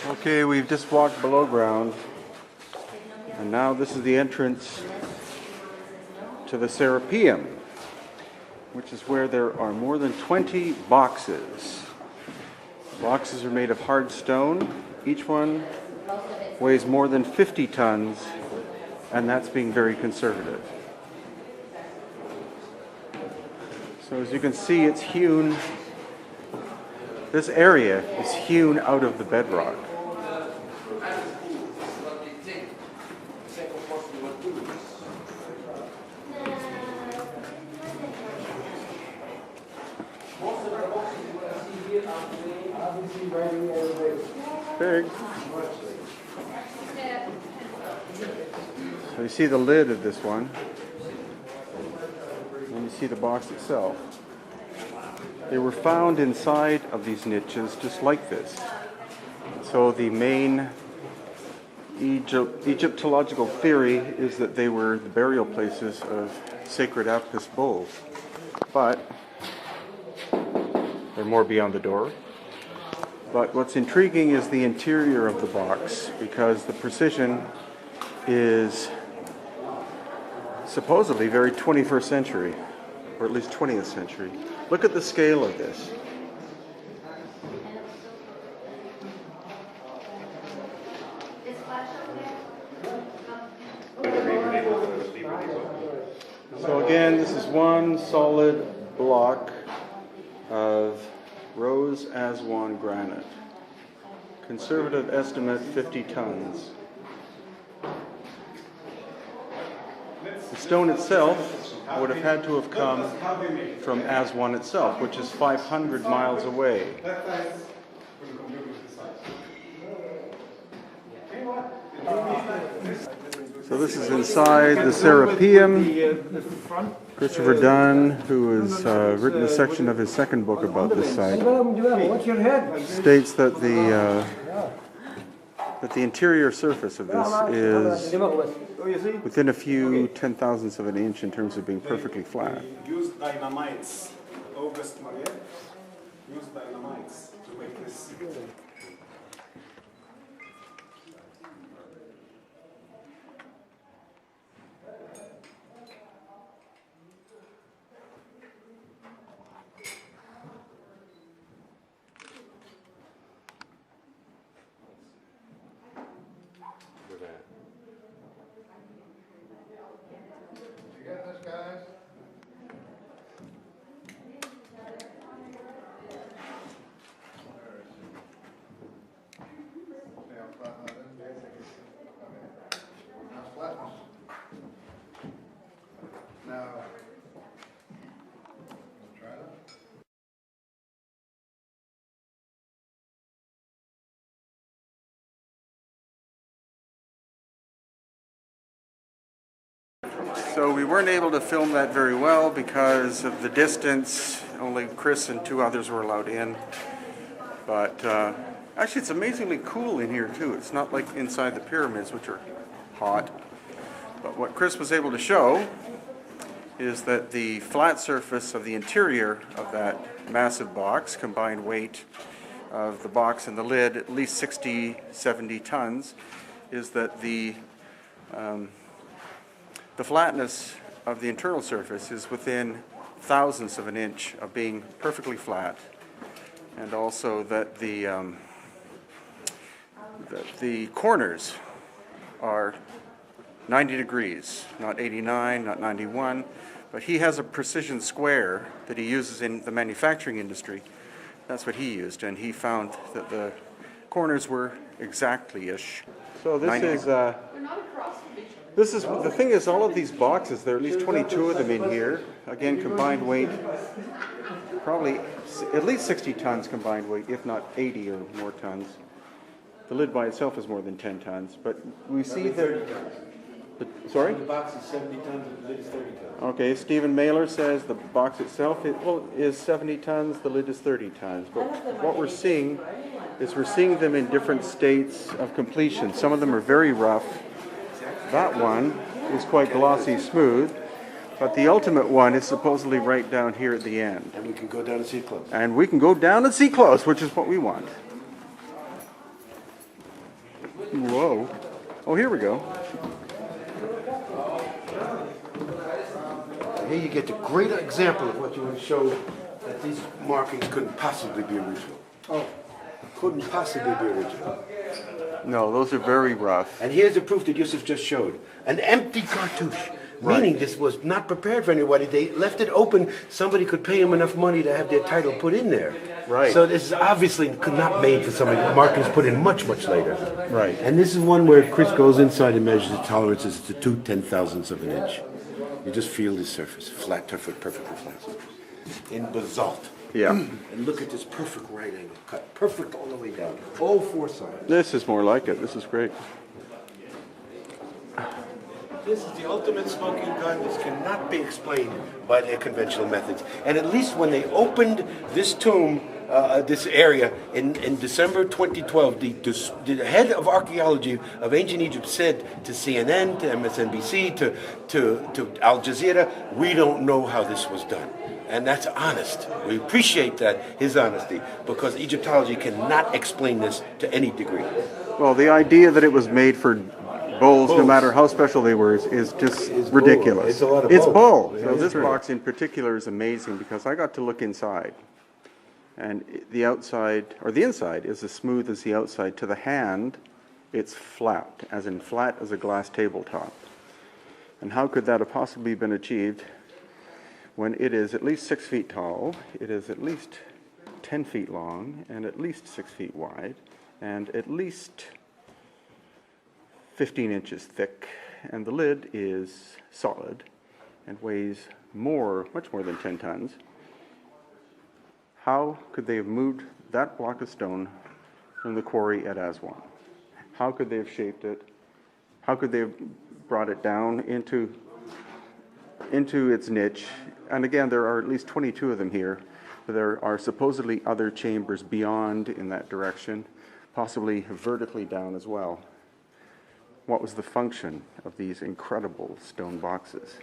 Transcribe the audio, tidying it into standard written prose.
Okay, we've just walked below ground, and now this is the entrance to the Serapeum, which is where there are more than 20 boxes. The boxes are made of hard stone. Each one weighs more than 50 tons, and that's being very conservative. So as you can see, it's hewn. This area is hewn out of the bedrock. Big. So you see the lid of this one, and you see the box itself. They were found inside of these niches just like this. So the main Egyptological theory is that they were the burial places of sacred Apis bulls. But they're more beyond the door. But what's intriguing is the interior of the box, because the precision is supposedly very 21st century, or at least 20th century. Look at the scale of this. So again, this is one solid block of Rose Aswan granite. Conservative estimate 50 tons. The stone itself would have had to have come from Aswan itself, which is 500 miles away. So this is inside the Serapeum. Christopher Dunn, who has written a section of his second book about this site, states that the interior surface of this is within a few 10,000ths of an inch in terms of being perfectly flat. Use dynamites. August Maria used dynamites to make this. So we weren't able to film that very well because of the distance. Only Chris and two others were allowed in. But actually it's amazingly cool in here too. It's not like inside the pyramids, which are hot. But what Chris was able to show is that the flat surface of the interior of that massive box, combined weight of the box and the lid, at least 60, 70 tons, is that the flatness of the internal surface is within thousandths of an inch of being perfectly flat, and also that the corners are 90 degrees, not 89, not 91, but he has a precision square that he uses in the manufacturing industry. That's what he used, and he found that the corners were exactly-ish. So this is the thing is, all of these boxes, there are at least 22 of them in here. Again, combined weight, probably at least 60 tons combined weight, if not 80 or more tons. The lid by itself is more than 10 tons, but we see that. Sorry? The box is 70 tons, the lid is 30 tons. Okay, Stephen Mailer says the box itself is 70 tons, the lid is 30 tons. But what we're seeing is we're seeing them in different states of completion. Some of them are very rough. That one is quite glossy smooth, but the ultimate one is supposedly right down here at the end. And we can go down and see it close. And we can go down and see close, which is what we want. Whoa. Oh, here we go. Here you get the great example of what you want to show that these markings couldn't possibly be original. Oh, Couldn't possibly be original. No, those are very rough. And here's the proof that Yusuf just showed. An empty cartouche. Meaning this was not prepared for anybody. They left it open. Somebody could pay them enough money to have their title put in there. Right. So this is obviously not made for somebody. Markings put in much, much later. Right. And this is one where Chris goes inside and measures the tolerances to 2/10,000ths of an inch. You just feel the surface, flat, perfectly flat surface. In basalt. Yeah. And look at this perfect right angle cut. Perfect all the way down. All four sides. This is more like it. This is great. This is the ultimate smoking gun. This cannot be explained by their conventional methods. And at least when they opened this tomb, this area in December 2012, the head of archaeology of ancient Egypt said to CNN, to MSNBC, to Al Jazeera, we don't know how this was done. And that's honest. We appreciate that, his honesty, because Egyptology cannot explain this to any degree. Well, the idea that it was made for bulls, no Bulls. matter how special they were, is just It's ridiculous. bull. It's a lot of It's bull. bull. Yeah, So it's this true. box in particular is amazing because I got to look inside. And the outside, or the inside, is as smooth as the outside. To the hand, it's flat, as in flat as a glass tabletop. And how could that have possibly been achieved when it is at least 6 feet tall, it is at least 10 feet long, and at least 6 feet wide, and at least 15 inches thick, and the lid is solid and weighs much more than 10 tons. How could they have moved that block of stone from the quarry at Aswan? How could they have shaped it? How could they have brought it down into its niche? And again, there are at least 22 of them here. There are supposedly other chambers beyond in that direction, possibly vertically down as well. What was the function of these incredible stone boxes?